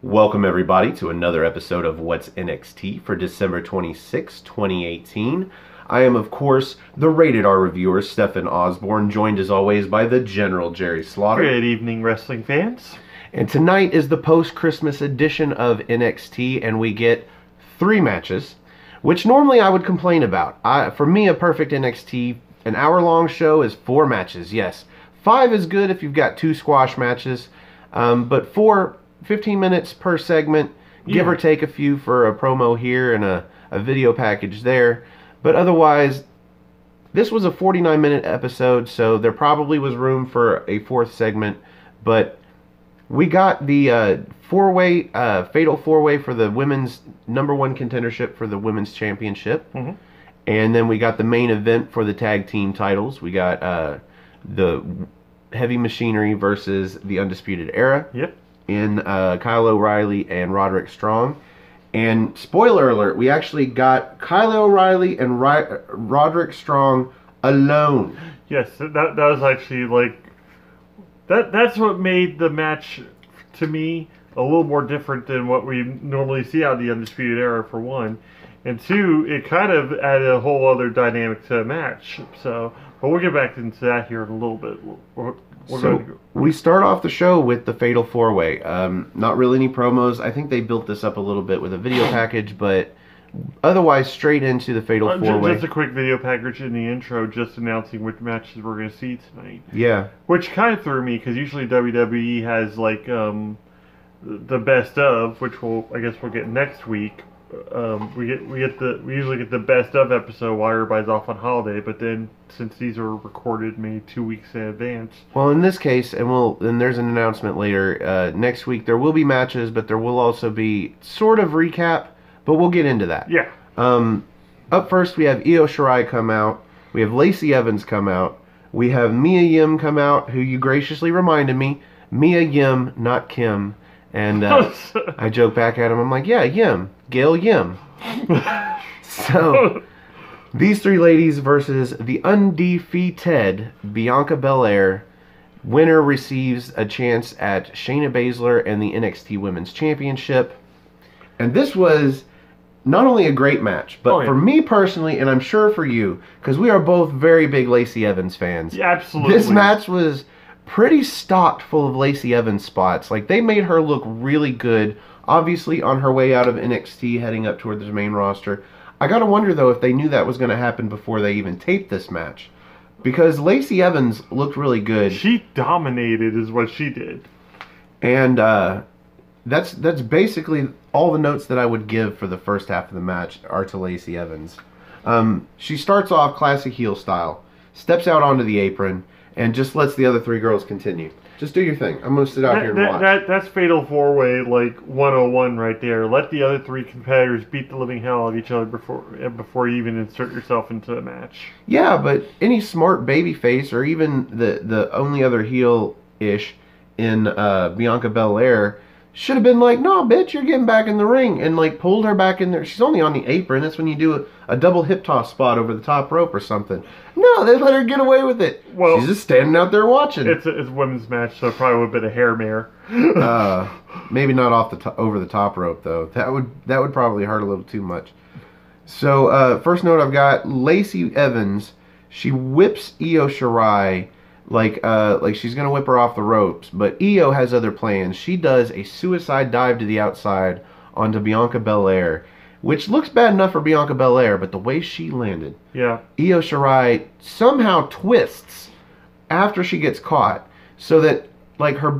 Welcome everybody to another episode of What's NXT for December 26, 2018. I am of course the Rated R reviewer Stephen Osborne, joined as always by the General Jerry Slaughter. Good evening, wrestling fans. And tonight is the post-Christmas edition of NXT, and we get 3 matches, which normally I would complain about. For me, a perfect NXT, an hour-long show is 4 matches, yes. 5 is good if you've got 2 squash matches, but 15 minutes per segment, give or take a few for a promo here and a video package there. But otherwise, this was a 49-minute episode, so there probably was room for a 4th segment. But we got the fatal 4-way for the women's #1 contendership for the women's championship. Mm-hmm. And then we got the main event for the tag team titles. We got the Heavy Machinery versus the Undisputed Era. Yep. In Kyle O'Reilly and Roderick Strong. And spoiler alert, we actually got Kyle O'Reilly and Roderick Strong alone. Yes, that was actually like that's what made the match to me a little more different than what we normally see out of the Undisputed Era, for one. And 2, it kind of added a whole other dynamic to the match. So, but we'll get back into that here in a little bit. We start off the show with the Fatal 4-Way. Not really any promos. I think they built this up a little bit with a video package, but otherwise straight into the Fatal 4-Way. Just a quick video package in the intro, just announcing which matches we're going to see tonight. Yeah. Which kind of threw me, because usually WWE has like the best of, which I guess we'll get next week. We usually get the best of episode while everybody's off on holiday, but then since these are recorded maybe 2 weeks in advance. Well, in this case, and there's an announcement later, next week there will be matches, but there will also be sort of recap, but we'll get into that. Yeah. Up first we have Io Shirai come out, we have Lacey Evans come out, we have Mia Yim come out, who you graciously reminded me, Mia Yim, not Kim. And I joke back at him. I'm like, yeah, Yim. Gail Yim. So, these 3 ladies versus the undefeated Bianca Belair. Winner receives a chance at Shayna Baszler and the NXT Women's Championship. And this was not only a great match, but for me personally, and I'm sure for you, because we are both very big Lacey Evans fans. Yeah, absolutely. This match was pretty stocked full of Lacey Evans spots. Like, they made her look really good, obviously on her way out of NXT, heading up toward the main roster. I gotta wonder, though, if they knew that was going to happen before they even taped this match. Because Lacey Evans looked really good. She dominated is what she did. And that's basically all the notes that I would give for the first half of the match are to Lacey Evans. She starts off classic heel style, steps out onto the apron, and just lets the other 3 girls continue. Just do your thing. I'm going to sit out here and watch. That's Fatal 4-Way, like, 101 right there. Let the other 3 competitors beat the living hell out of each other before you even insert yourself into a match. Yeah, but any smart babyface, or even the only other heel-ish in Bianca Belair, should have been like, no, bitch, you're getting back in the ring, and like pulled her back in there. She's only on the apron. That's when you do a double hip toss spot over the top rope or something. No, they let her get away with it. Well, she's just standing out there watching. It's a women's match, so it probably would have been a hair mare. Maybe not off over the top rope though. That would probably hurt a little too much. So first note I've got, Lacey Evans. She whips Io Shirai. Like she's gonna whip her off the ropes, but Io has other plans. She does a suicide dive to the outside onto Bianca Belair, which looks bad enough for Bianca Belair, but the way she landed, yeah, Io Shirai somehow twists after she gets caught, so that like her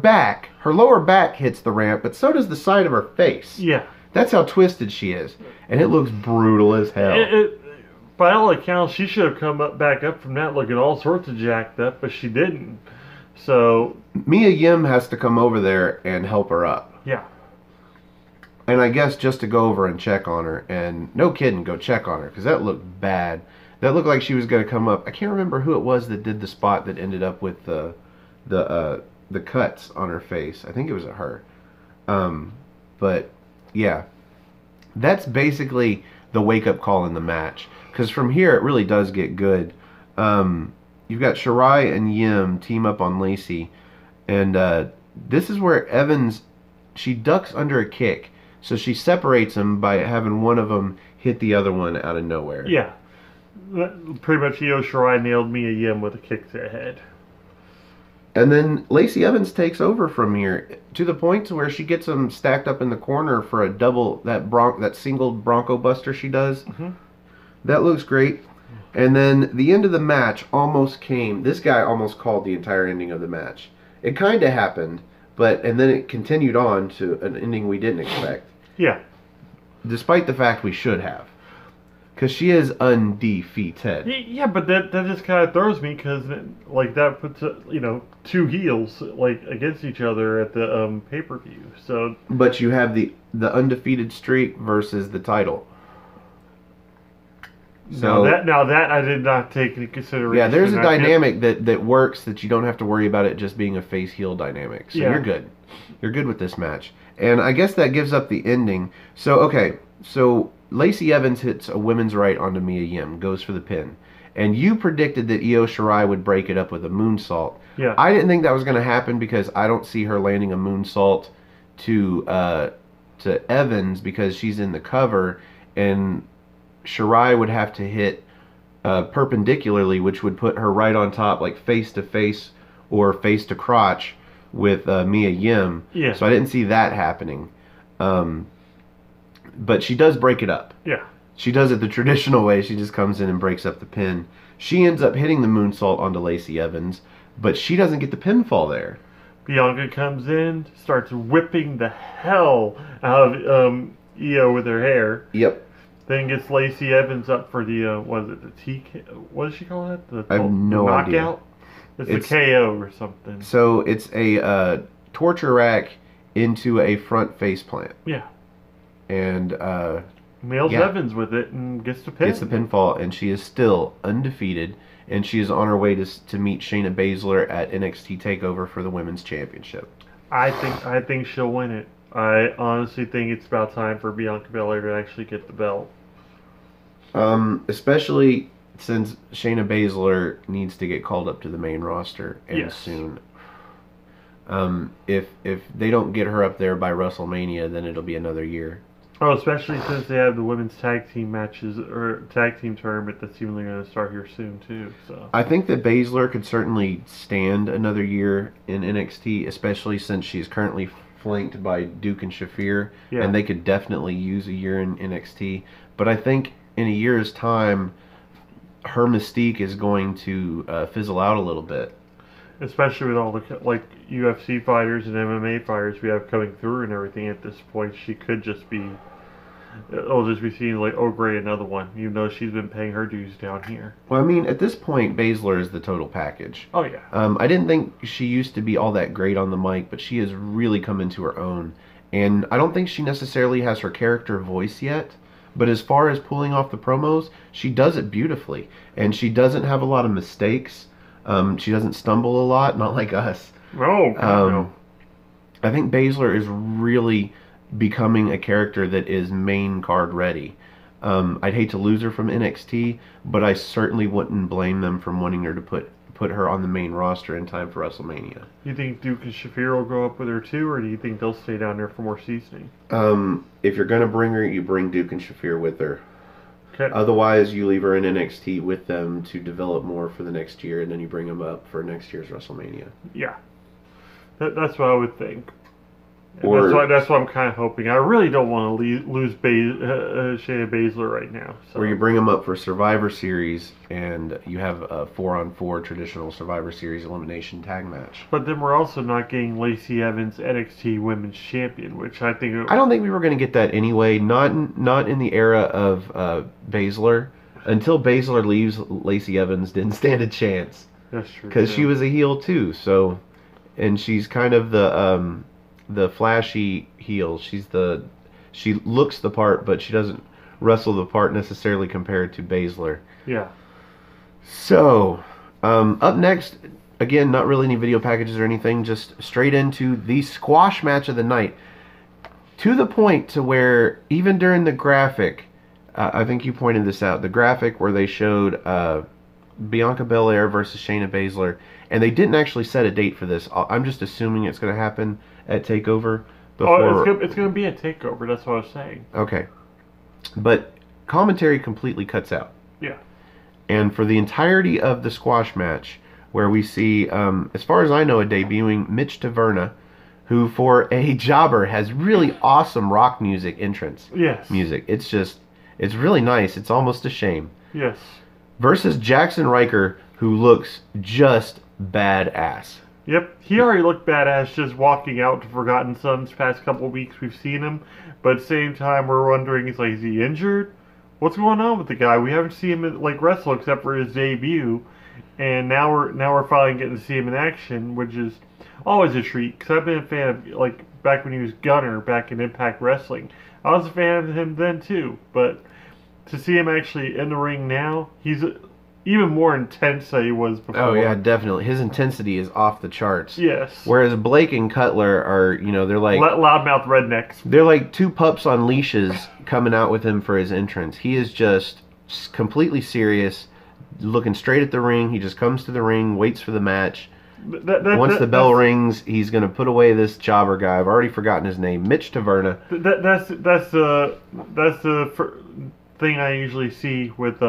lower back hits the ramp, but so does the side of her face. Yeah, that's how twisted she is, and it looks brutal as hell. By all accounts, she should have come back up from that looking all sorts of jacked up, but she didn't. So Mia Yim has to come over there and help her up. Yeah. And I guess just to go over and check on her, and no kidding, go check on her, because that looked bad. That looked like she was going to come up. I can't remember who it was that did the spot that ended up with the cuts on her face. I think it was her. But yeah, that's basically the wake-up call in the match. Because from here, it really does get good. You've got Shirai and Yim team up on Lacey. And this is where Evans she ducks under a kick, so she separates them by having one of them hit the other one out of nowhere. Yeah. Pretty much Io Shirai nailed Mia Yim with a kick to the head. And then Lacey Evans takes over from here to the point to where she gets them stacked up in the corner for a double, that single Bronco Buster she does. Mm-hmm. That looks great. And then the end of the match almost came. This guy almost called the entire ending of the match. It kind of happened, and then it continued on to an ending we didn't expect. Yeah. Despite the fact we should have. Because she is undefeated. Yeah, but that just kind of throws me because like that puts two heels like against each other at the pay-per-view. So. But you have the undefeated streak versus the title. So now that I did not take into consideration. Yeah, there's a dynamic that works that you don't have to worry about it just being a face heel dynamic. So you're good. You're good with this match. And I guess that gives up the ending. So Lacey Evans hits a women's right onto Mia Yim, goes for the pin. And you predicted that Io Shirai would break it up with a moonsault. Yeah. I didn't think that was going to happen because I don't see her landing a moonsault to Evans because she's in the cover, and Shirai would have to hit perpendicularly, which would put her right on top, like face to face or face to crotch with Mia Yim. Yeah. So I didn't see that happening. But she does break it up. Yeah. She does it the traditional way. She just comes in and breaks up the pin. She ends up hitting the moonsault onto Lacey Evans, but she doesn't get the pinfall there. Bianca comes in, starts whipping the hell out of Io with her hair. Yep. Then gets Lacey Evans up for the, what does she call it? I have no idea. Knockout? It's a KO or something. So it's a torture rack into a front face plant. Yeah. And nails Evans with it and gets the pin. Gets the pinfall, and she is still undefeated, and she is on her way to meet Shayna Baszler at NXT TakeOver for the Women's Championship. I think she'll win it. I honestly think it's about time for Bianca Belair to actually get the belt. Especially since Shayna Baszler needs to get called up to the main roster and soon. If they don't get her up there by WrestleMania, then it'll be another year. Oh, especially since they have the women's tag team matches or tag team tournament that's even going to start here soon too. So I think that Baszler could certainly stand another year in NXT, especially since she's currently flanked by Duke and Shafir, and they could definitely use a year in NXT. But I think in a year's time, her mystique is going to fizzle out a little bit. Especially with all the UFC fighters and MMA fighters we have coming through and everything at this point, she could just be. It'll just be seen like, oh great, another one. Even though she's been paying her dues down here. Well, I mean, at this point, Baszler is the total package. Oh yeah. I didn't think she used to be all that great on the mic, but she has really come into her own. And I don't think she necessarily has her character voice yet. But as far as pulling off the promos, she does it beautifully. And she doesn't have a lot of mistakes. She doesn't stumble a lot, not like us. No. I think Baszler is really becoming a character that is main card ready. I'd hate to lose her from NXT, but I certainly wouldn't blame them from wanting her to put her on the main roster in time for WrestleMania. You think Duke and Shafir will go up with her too, or do you think they'll stay down there for more seasoning? If you're going to bring her, you bring Duke and Shafir with her. Okay. Otherwise, you leave her in NXT with them to develop more for the next year, and then you bring them up for next year's WrestleMania. Yeah. That's what I would think. That's what I'm kind of hoping. I really don't want to lose Shayna Baszler right now. So. Or you bring them up for Survivor Series, and you have a 4-on-4 traditional Survivor Series elimination tag match. But then we're also not getting Lacey Evans NXT Women's Champion, which I think... I don't think we were going to get that anyway. Not in the era of Baszler. Until Baszler leaves, Lacey Evans didn't stand a chance. That's true. Because she was a heel too. So, and she's kind of the flashy heel. She looks the part, but she doesn't wrestle the part necessarily compared to Baszler. Yeah. So, up next, again, not really any video packages or anything, just straight into the squash match of the night. To the point to where, even during the graphic, I think you pointed this out, the graphic where they showed Bianca Belair versus Shayna Baszler, and they didn't actually set a date for this. I'm just assuming it's going to happen at TakeOver, Oh, it's gonna be a takeover. That's what I was saying. Okay. But commentary completely cuts out. Yeah. And for the entirety of the squash match, where we see, as far as I know, a debuting Mitch Taverna, who for a jobber has really awesome rock music entrance. Yes. Music. It's really nice. It's almost a shame. Yes. Versus Jackson Riker, who looks just badass. Yep, he already looked badass just walking out to Forgotten Sons past couple of weeks we've seen him, but at the same time we're wondering, is he injured? What's going on with the guy? We haven't seen him wrestle except for his debut, and now we're finally getting to see him in action, which is always a treat, because I've been a fan of, back when he was Gunner back in Impact Wrestling. I was a fan of him then too, but to see him actually in the ring now, he's even more intense than he was before. Oh yeah, definitely. His intensity is off the charts. Yes. Whereas Blake and Cutler are, they're like loudmouth rednecks. They're like two pups on leashes coming out with him for his entrance. He is just completely serious, looking straight at the ring. He just comes to the ring, waits for the match. Once the bell rings, he's going to put away this jobber guy. I've already forgotten his name, Mitch Taverna. That's the thing I usually see with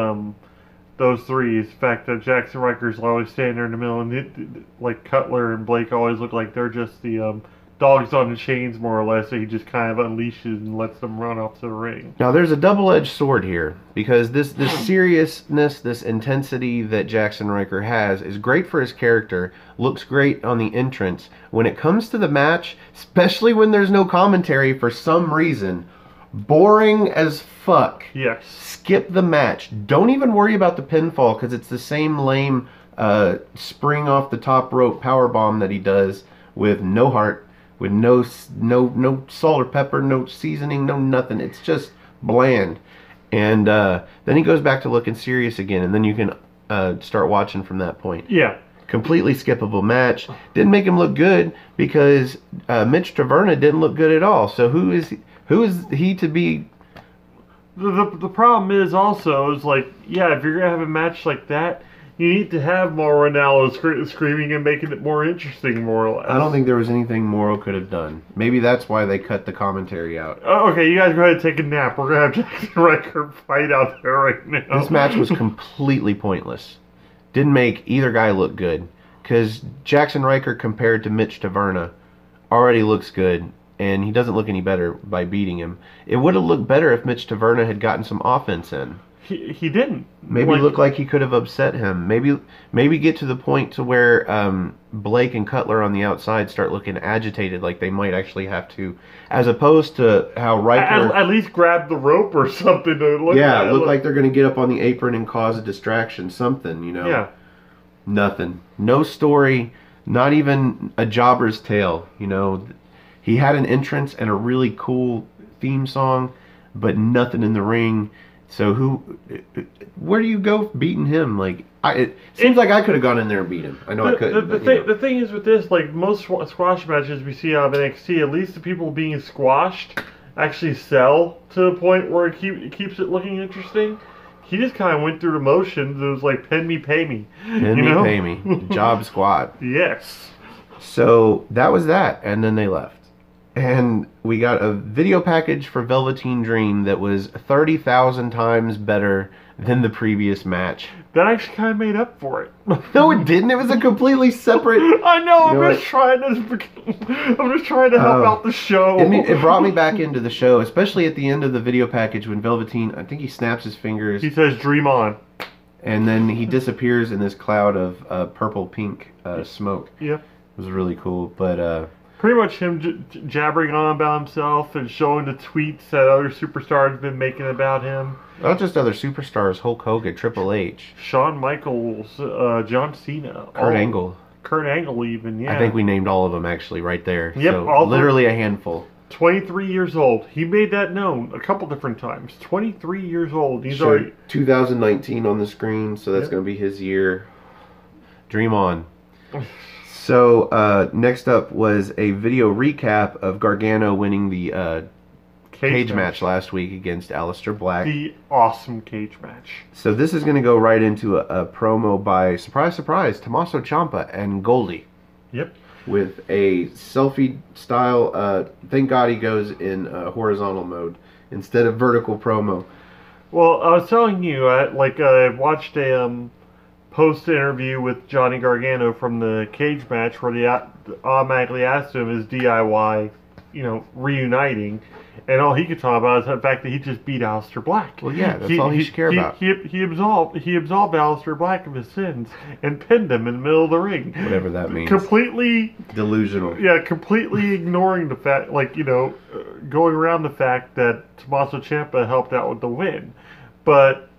those three is the fact that Jackson Riker's always standing there in the middle, and Cutler and Blake always look like they're just the dogs on the chains, more or less. So he just kind of unleashes and lets them run off to the ring. Now there's a double-edged sword here, because this seriousness, this intensity that Jackson Riker has is great for his character, looks great on the entrance. When it comes to the match, especially when there's no commentary for some reason, boring as fuck. Yes. Skip the match. Don't even worry about the pinfall, because it's the same lame spring off the top rope power bomb that he does with no heart, with no salt or pepper, no seasoning, no nothing. It's just bland. And then he goes back to looking serious again, and then you can start watching from that point. Yeah. Completely skippable match. Didn't make him look good, because Mitch Taverna didn't look good at all. So who is he to be? The problem is also if you're gonna have a match like that, you need to have Mauro Ranallo screaming and making it more interesting, more or less. I don't think there was anything Mauro could have done. Maybe that's why they cut the commentary out. Oh, okay, you guys go ahead and take a nap. We're gonna have Jackson Riker fight out there right now. This match was completely pointless. Didn't make either guy look good, because Jackson Riker compared to Mitch Taverna already looks good, and he doesn't look any better by beating him. It would have looked better if Mitch Taverna had gotten some offense in. He didn't. Maybe look like he could have upset him. Maybe get to the point to where Blake and Cutler on the outside start looking agitated, like they might actually have to, as opposed to how Riker at least grab the rope or something to look. Yeah, look like they're going to get up on the apron and cause a distraction, something, Yeah. Nothing. No story. Not even a jobber's tale. He had an entrance and a really cool theme song, but nothing in the ring. So where do you go beating him? It seems like I could have gone in there and beat him. I know I could. The thing is with this, most squash matches we see out of NXT, at least the people being squashed actually sell to the point where it keeps it looking interesting. He just kind of went through the motions. It was like, pin me, pay me. Pay me. Job squad. Yes. So that was that, and then they left. And we got a video package for Velveteen Dream that was 30,000 times better than the previous match. That actually kind of made up for it. No, it didn't. It was a completely separate... I know. I'm just trying to help out the show. It brought me back into the show, especially at the end of the video package when Velveteen, I think he snaps his fingers. He says, "Dream on." And then he disappears in this cloud of purple-pink smoke. Yeah. It was really cool, but... Pretty much him jabbering on about himself and showing the tweets that other superstars have been making about him. Not just other superstars, Hulk Hogan, Triple H. Shawn Michaels, John Cena. Kurt Angle. Kurt Angle even, yeah. I think we named all of them actually right there. Yep. So literally a handful. 23 years old. He made that known a couple different times. 23 years old. He's already 2019 on the screen, so that's going to be his year. Dream on. So, next up was a video recap of Gargano winning the cage match last week against Aleister Black. The awesome cage match. So this is going to go right into a promo by, surprise, surprise, Tommaso Ciampa and Goldie. Yep. with a selfie style. Thank God he goes in horizontal mode instead of vertical promo. Well, I was telling you, I watched a post interview with Johnny Gargano from the cage match where they automatically asked him is DIY, reuniting, and all he could talk about is the fact that he just beat Aleister Black. Well, yeah, that's all he should care about. He absolved Aleister Black of his sins and pinned him in the middle of the ring. Whatever that means. Completely delusional. Yeah, completely ignoring the fact, going around the fact that Tommaso Ciampa helped out with the win. But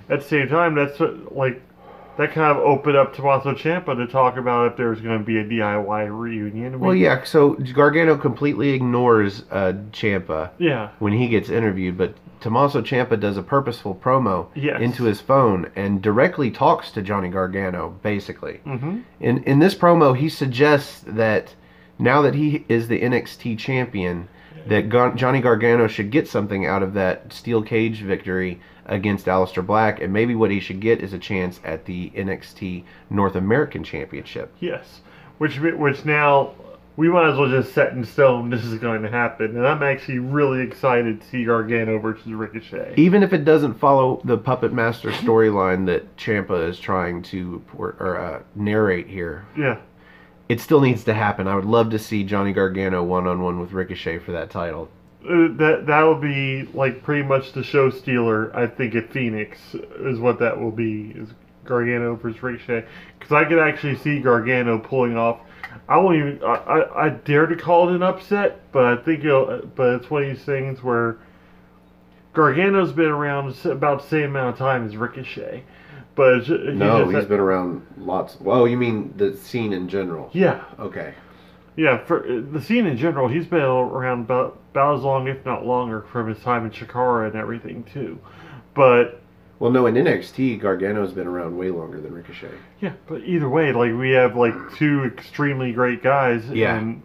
at the same time, that's that kind of opened up Tommaso Ciampa to talk about if there was going to be a DIY reunion. Well, yeah, so Gargano completely ignores Ciampa when he gets interviewed, but Tommaso Ciampa does a purposeful promo into his phone and directly talks to Johnny Gargano, basically. Mm-hmm. In this promo, he suggests that now that he is the NXT champion, that Johnny Gargano should get something out of that steel cage victory against Aleister Black, and maybe what he should get is a chance at the NXT North American Championship. Yes, which now we might as well just set in stone this is going to happen, and I'm actually really excited to see Gargano versus Ricochet. Even if it doesn't follow the Puppet Master storyline that Ciampa is trying to narrate here. Yeah. It still needs to happen. I would love to see Johnny Gargano one-on-one with Ricochet for that title. That will be pretty much the show stealer, I think, at Phoenix is what that will be, is Gargano versus Ricochet. Because I could actually see Gargano pulling off. I dare to call it an upset, but I think but it's one of these things where Gargano's been around about the same amount of time as Ricochet. But he's been around lots. Well, you mean the scene in general? Yeah. Okay. Yeah, for the scene in general, he's been around about as long, if not longer, from his time in Chikara and everything too. But well, no, in NXT, Gargano's been around way longer than Ricochet. Yeah, but either way, we have two extremely great guys. Yeah. And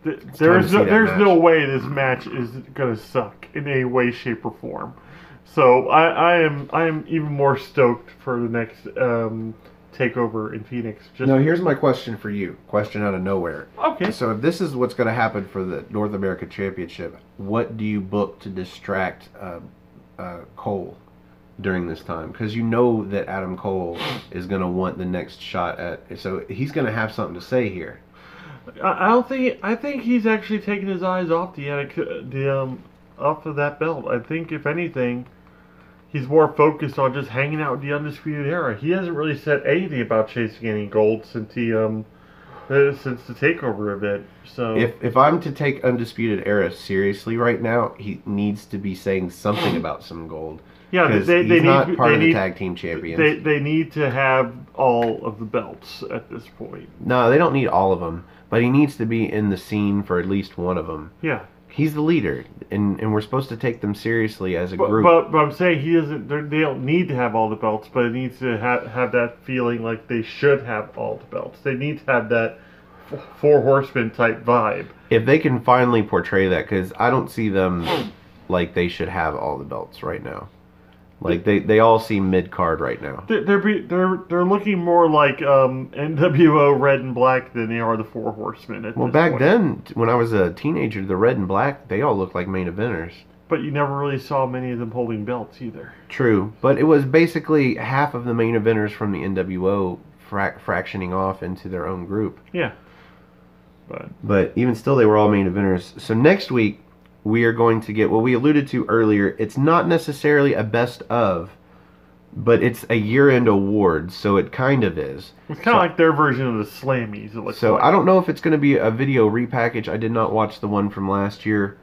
there's no way this match is gonna suck in any way, shape, or form. So I am even more stoked for the next takeover in Phoenix. Now here's my question for you. Question out of nowhere. Okay. So if this is what's going to happen for the North American Championship, what do you book to distract Cole during this time? Because you know that Adam Cole is going to want the next shot at. So he's going to have something to say here. I think he's actually taking his eyes off off of that belt. I think if anything, he's more focused on just hanging out with the Undisputed Era. He hasn't really said anything about chasing any gold since the takeover event. So if I'm to take Undisputed Era seriously right now, he needs to be saying something about some gold. Yeah, he's not part of the tag team champions. They need to have all of the belts at this point. No, they don't need all of them, but he needs to be in the scene for at least one of them. Yeah. He's the leader, and we're supposed to take them seriously as a group. But I'm saying he doesn't. They don't need to have all the belts, but it needs to have that feeling like they should have all the belts. They need to have that Four Horsemen type vibe. If they can finally portray that, because I don't see them like they should have all the belts right now. Like they all seem mid card right now. They're looking more like NWO Red and Black than they are the Four Horsemen. Well, back then, when I was a teenager, the Red and Black, they all looked like main eventers. But you never really saw many of them holding belts either. True, but it was basically half of the main eventers from the NWO fractioning off into their own group. Yeah. But even still, they were all main eventers. So next week, we are going to get what we alluded to earlier. It's not necessarily a best of, but it's a year-end award, so it kind of is. It's kind of like their version of the Slammies. It looks so like. I don't know if it's going to be a video repackage. I did not watch the one from last year.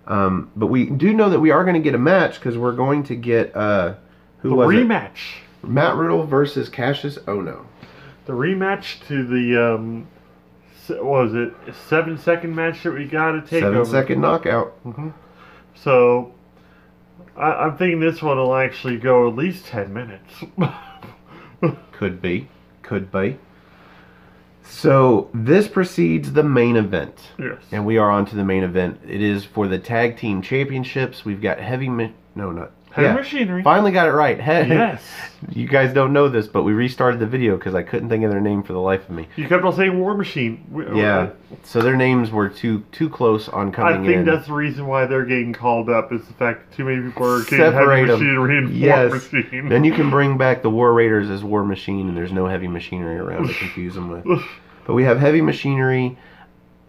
But we do know that we are going to get a match, because we're going to get rematch. Matt Riddle versus Cassius Ohno. The rematch to the what was it, a 7-second match that we got to take 7-second knockout. Mm-hmm. So I'm thinking this one will actually go at least 10 minutes. Could be. So this precedes the main event. Yes. And we are on to the main event. It is for the tag team championships. We've got heavyweight Heavy machinery. Finally got it right. Yes. You guys don't know this, but we restarted the video because I couldn't think of their name for the life of me. You kept on saying War Machine. Yeah. So their names were too close on coming in. I think that's the reason why they're getting called up, is the fact that too many people are getting Separate Heavy Machinery and War Machine. Then you can bring back the War Raiders as War Machine, and there's no Heavy Machinery around to confuse them with. But we have Heavy Machinery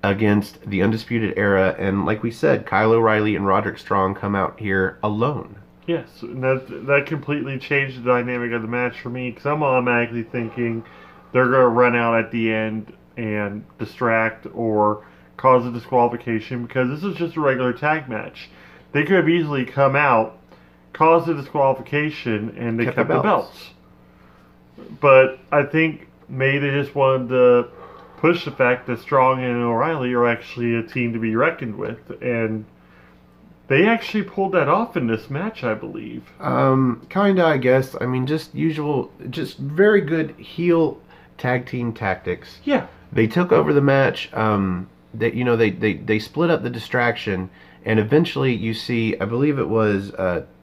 against the Undisputed Era, and like we said, Kyle O'Reilly and Roderick Strong come out here alone. Yes, and that completely changed the dynamic of the match for me, because I'm automatically thinking they're going to run out at the end and distract or cause a disqualification, because this is just a regular tag match. They could have easily come out, caused a disqualification, and they kept the belts. But I think maybe they just wanted to push the fact that Strong and O'Reilly are actually a team to be reckoned with, and they actually pulled that off in this match, I believe. Kinda, I guess. I mean, just very good heel tag team tactics. Yeah. They took over the match. They split up the distraction, and eventually you see, I believe it was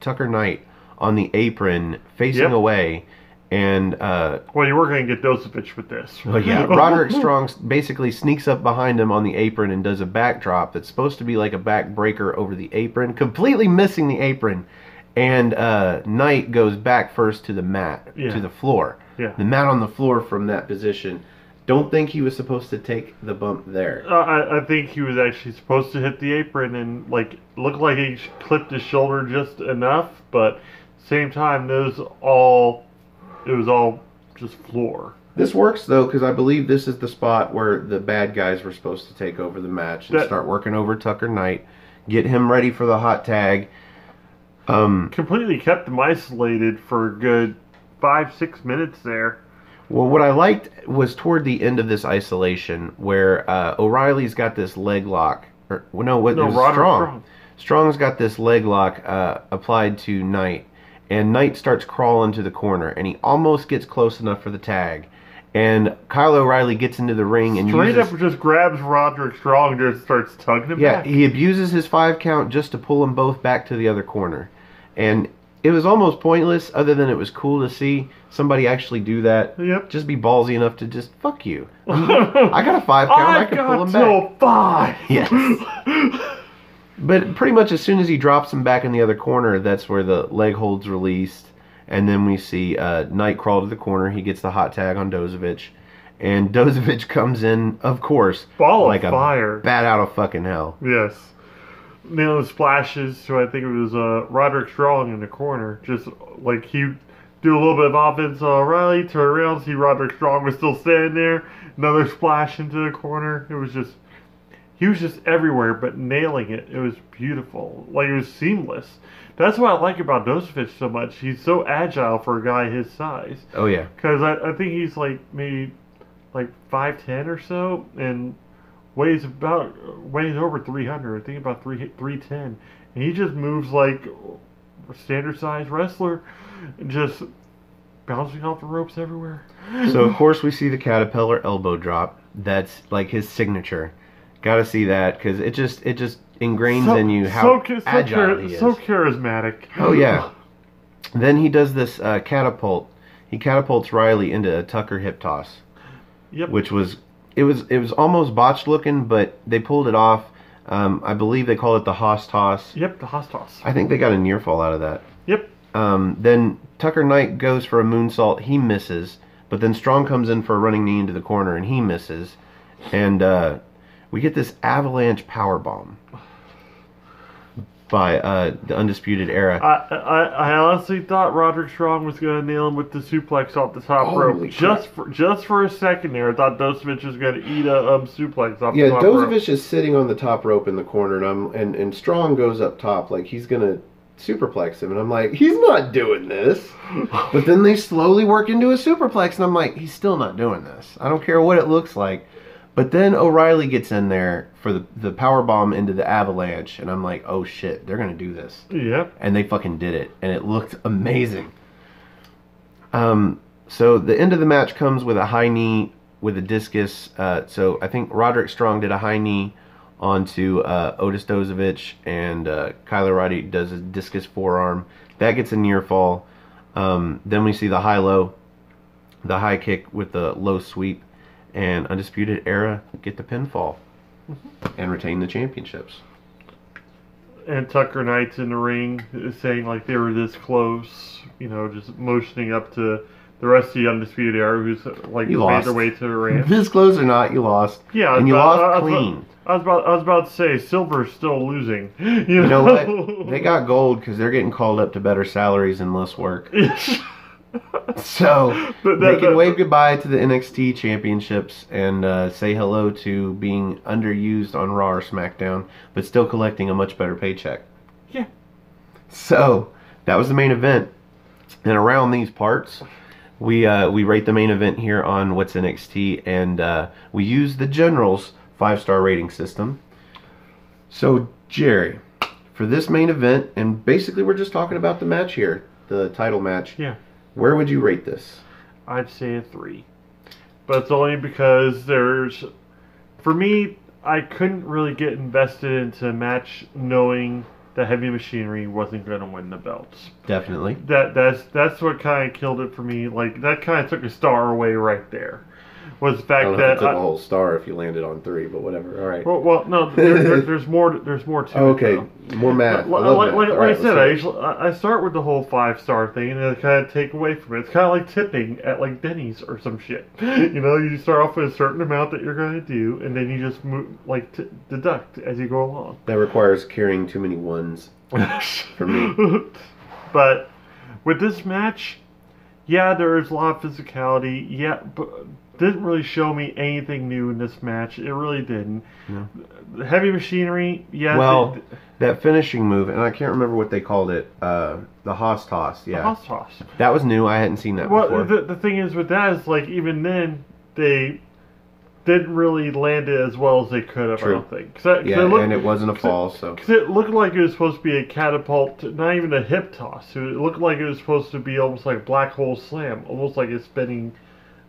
Tucker Knight on the apron facing away. And well, you were going to get Dosovich with this. Well, yeah, Roderick Strong basically sneaks up behind him on the apron and does a backdrop that's supposed to be like a backbreaker over the apron, completely missing the apron. And Knight goes back first to the mat, to the floor. Yeah. The mat on the floor from that position. Don't think he was supposed to take the bump there. I think he was actually supposed to hit the apron and looked like he clipped his shoulder just enough, but same time, it was all just floor. This works, though, because I believe this is the spot where the bad guys were supposed to take over the match and start working over Tucker Knight, get him ready for the hot tag. Completely kept them isolated for a good 5-6 minutes there. Well, what I liked was toward the end of this isolation where O'Reilly's got this leg lock. Strong's got this leg lock applied to Knight. And Knight starts crawling to the corner, and he almost gets close enough for the tag. And Kyle O'Reilly gets into the ring and straight up just grabs Roderick Strong and just starts tugging him back. Yeah, he abuses his 5 count just to pull them both back to the other corner. And it was almost pointless, other than it was cool to see somebody actually do that. Yep. Just be ballsy enough to just, fuck you. I got a 5 count, I can pull him back. 5! Yes. But pretty much as soon as he drops him back in the other corner, that's where the leg hold's released. And then we see Knight crawl to the corner. He gets the hot tag on Dosovich. And Dosovich comes in, of course, ball like of fire. A bat out of fucking hell. Yes. Then it splashes to, I think it was Roderick Strong in the corner. Just like he do a little bit of offense on O'Reilly, turn around, see Roderick Strong was still standing there. Another splash into the corner. It was just... He was just everywhere, but nailing it. It was beautiful. Like, it was seamless. That's what I like about Dosovich so much. He's so agile for a guy his size. Oh, yeah. Because I think he's maybe 5'10" or so, and weighs over 300. I think about 310. And he just moves like a standard size wrestler, just bouncing off the ropes everywhere. So, of course, we see the Caterpillar elbow drop. That's like his signature. Got to see that, because it just ingrains in you how agile he is. So charismatic. Oh, yeah. Then he does this catapult. He catapults Riley into a Tucker hip toss. Yep. Which was almost botched looking, but they pulled it off. I believe they call it the Haas toss. Yep, the Haas toss. I think they got a near fall out of that. Yep. Then Tucker Knight goes for a moonsault. He misses. But then Strong comes in for a running knee into the corner, and he misses. And we get this avalanche powerbomb by the Undisputed Era. I honestly thought Roderick Strong was going to nail him with the suplex off the top rope. Just for a second there, I thought Dosovich was going to eat a suplex off the top rope. Yeah, Dosovich is sitting on the top rope in the corner, and Strong goes up top like he's going to superplex him, and I'm like, he's not doing this. But then they slowly work into a superplex, and I'm like, he's still not doing this. I don't care what it looks like. But then O'Reilly gets in there for the power bomb into the avalanche, and I'm like, oh shit, they're gonna do this. Yep. And they fucking did it, and it looked amazing. So the end of the match comes with a high knee with a discus. So I think Roderick Strong did a high knee onto Otis Dozovich, and Kyle O'Reilly does a discus forearm. That gets a near fall. Then we see the high-low, the high kick with the low sweep, and Undisputed Era get the pinfall and retain the championships. And Tucker Knight's in the ring saying like they were this close, just motioning up to the rest of the Undisputed Era, who's like made their way to the ramp. This close or not, you lost. Yeah, and you lost clean. I was about to say Silver's still losing. You know what? They got gold because they're getting called up to better salaries and less work. So they can wave goodbye to the NXT championships and say hello to being underused on Raw or SmackDown, but still collecting a much better paycheck. Yeah. So that was the main event, and around these parts, we rate the main event here on What's NXT, and we use the General's 5-star rating system. So Jerry, for this main event, and basically we're just talking about the match here, the title match. Yeah. Where would you rate this? I'd say a 3. But it's only because for me, I couldn't really get invested into a match knowing the Heavy Machinery wasn't going to win the belts. Definitely. That's what kind of killed it for me. Like, that kind of took a star away right there. Was the fact I don't know that if it took a whole star if you landed on 3, but whatever. All right. Well, no. There's more. There's more to okay. it. Okay. More math. Like I said, I start with the whole 5-star thing, and then kind of take away from it. It's kind of like tipping at like Denny's or some shit. You start off with a certain amount that you're going to do, and then you just move, deduct as you go along. That requires carrying too many ones for me. But with this match, yeah, there is a lot of physicality. Yeah, but didn't really show me anything new in this match. It really didn't. No. The Heavy Machinery, yeah. Well, that finishing move, and I can't remember what they called it, the Haas Toss, yeah. The Haas Toss. That was new. I hadn't seen that before. Well, the thing is with that is, like, even then, they didn't really land it as well as they could have, True. I don't think. And it wasn't a fall, so. Because it looked like it was supposed to be a catapult, not even a hip toss. It looked like it was supposed to be almost like a black hole slam, almost like a spinning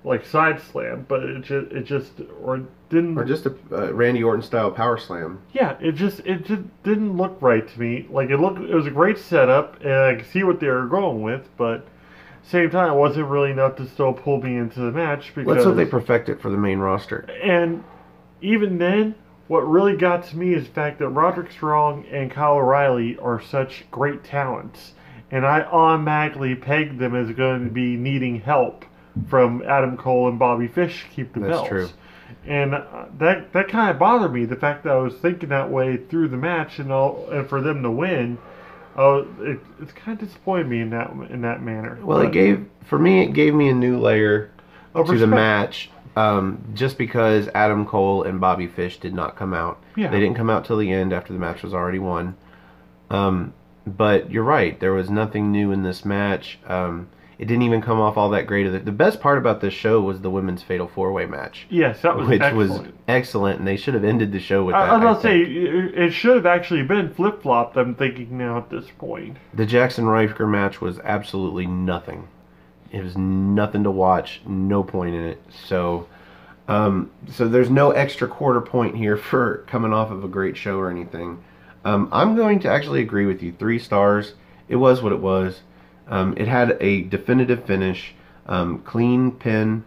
like side slam, but it just didn't, or just a Randy Orton style power slam. Yeah, it just didn't look right to me. Like it was a great setup, and I could see what they were going with, but at the same time, it wasn't really enough to still pull me into the match. Because let's hope they perfect it for the main roster. And even then, what really got to me is the fact that Roderick Strong and Kyle O'Reilly are such great talents, and I automatically pegged them as going to be needing help from Adam Cole and Bobby Fish to keep the belts. That's true. And that kind of bothered me, the fact that I was thinking that way through the match, and for them to win, it's kind of disappointed me in that manner. Well, it gave me a new layer to the match, just because Adam Cole and Bobby Fish did not come out. Yeah. They didn't come out till the end after the match was already won. But you're right, there was nothing new in this match. It didn't even come off all that great. The best part about this show was the women's Fatal 4-Way match. Yes, that was excellent. Was excellent, and they should have ended the show with that. I was going to say, it should have actually been flip-flopped, I'm thinking now at this point. The Jackson Riker match was absolutely nothing. It was nothing to watch, no point in it. So there's no extra quarter point here for coming off of a great show or anything. I'm going to actually agree with you. 3 stars. It was what it was. It had a definitive finish, clean pin,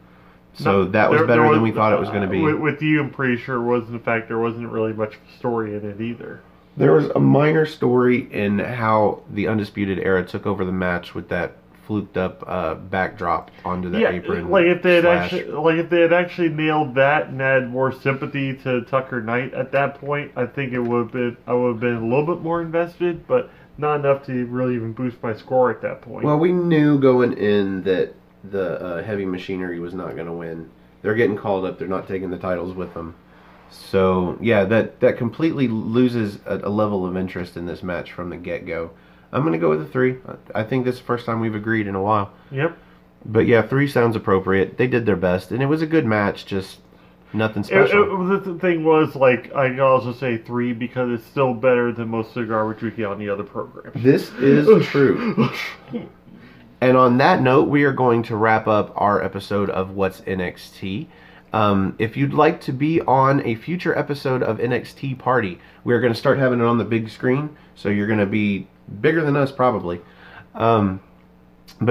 so that was better than we thought it was going to be. With you, I'm pretty sure it wasn't the fact there wasn't really much story in it either. There was a minor story in how the Undisputed Era took over the match with that fluked up backdrop onto the apron. Like if they had actually nailed that and had more sympathy to Tucker Knight at that point, I think I would have been a little bit more invested, but not enough to really even boost my score at that point. Well, we knew going in that the Heavy Machinery was not going to win. They're getting called up. They're not taking the titles with them. So, yeah, that completely loses a level of interest in this match from the get-go. I'm going to go with a 3. I think this is the first time we've agreed in a while. Yep. But, yeah, 3 sounds appropriate. They did their best, and it was a good match, just nothing special. The thing was, like, I can also say 3 because it's still better than most of the garbage we get on the other programs. This is true. And on that note, we are going to wrap up our episode of What's NXT. If you'd like to be on a future episode of NXT Party, we're going to start having it on the big screen, so you're going to be bigger than us probably. But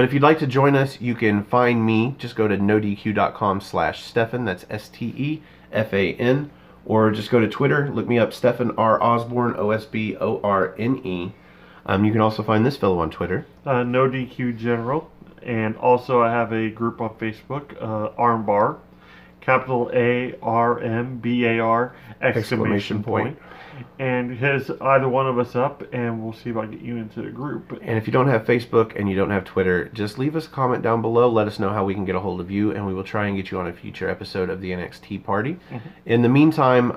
if you'd like to join us, you can find me. Just go to nodq.com/Stefan. That's STEFAN. Or just go to Twitter. Look me up, Stefan R. Osborne, OSBORNE. You can also find this fellow on Twitter. No DQ General. And also I have a group on Facebook, Armbar. Capital ARMBAR exclamation point. And hit either one of us up, and we'll see if I can get you into the group. And if you don't have Facebook and you don't have Twitter, just leave us a comment down below. Let us know how we can get a hold of you, and we will try and get you on a future episode of the NXT Party. In the meantime,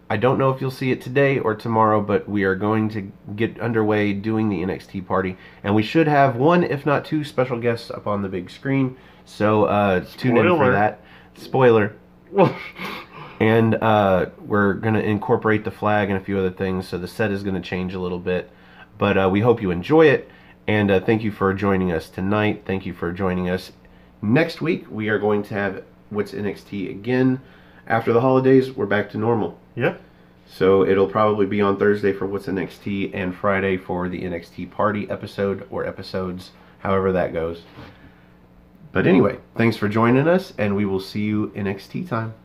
I don't know if you'll see it today or tomorrow, but we are going to get underway doing the NXT Party, and we should have one, if not two, special guests up on the big screen. So tune in for that. Spoiler. And we're going to incorporate the flag and a few other things, so the set is going to change a little bit. But we hope you enjoy it, and thank you for joining us tonight. Thank you for joining us. Next week, we are going to have What's NXT again. After the holidays, we're back to normal. Yep. So it'll probably be on Thursday for What's NXT and Friday for the NXT Party episode or episodes, however that goes. But anyway, thanks for joining us, and we will see you NXT time.